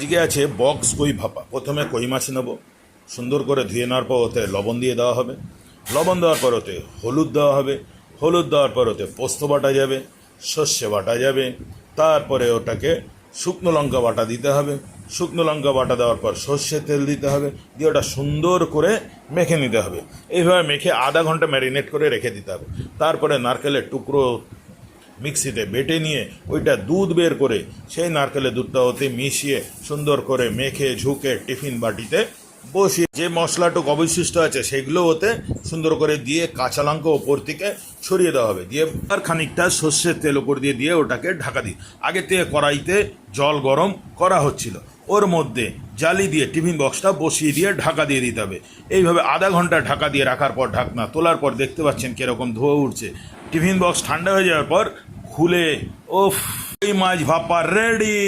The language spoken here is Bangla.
আজকে আছে বক্স কই ভাপা। প্রথমে কই মাছ নেব, সুন্দর করে ধুয়ে নেওয়ার পর ওতে লবণ দিয়ে দেওয়া হবে। লবণ দেওয়ার পর ওতে হলুদ দেওয়া হবে। হলুদ দেওয়ার পর ওতে পোস্ত বাটা যাবে, সর্ষে বাটা যাবে। তারপরে ওটাকে শুকনো লঙ্কা বাটা দিতে হবে। শুকনো লঙ্কা বাটা দেওয়ার পর সর্ষের তেল দিতে হবে, দিয়ে ওটা সুন্দর করে মেখে নিতে হবে। এইভাবে মেখে আধা ঘন্টা ম্যারিনেট করে রেখে দিতে হবে। তারপরে নারকেলের টুকরো মিক্সিতে বেটে নিয়ে ওইটা দুধ বের করে সেই নারকেলের দুধটা ওতে মিশিয়ে সুন্দর করে মেখে ঝুঁকে টিফিন বাটিতে বসিয়ে যে মশলাটুকু অবশিষ্ট আছে সেগুলো ওতে সুন্দর করে দিয়ে কাঁচা লঙ্কা ওপর থেকে ছড়িয়ে দেওয়া হবে। দিয়ে আর খানিকটা সর্ষের তেল ওপর দিয়ে দিয়ে ওটাকে ঢাকা দিই। আগে থেকে কড়াইতে জল গরম করা হচ্ছিল, ওর মধ্যে জালি দিয়ে টিফিন বক্সটা বসিয়ে দিয়ে ঢাকা দিয়ে দিতে হবে। এইভাবে আধা ঘন্টা ঢাকা দিয়ে রাখার পর ঢাকনা তোলার পর দেখতে পাচ্ছেন কীরকম ধোঁয়া উঠছে। টিফিন বক্স ঠান্ডা হয়ে যাওয়ার পর খুলে ওফ, কই মাছ ভাপা রেডি।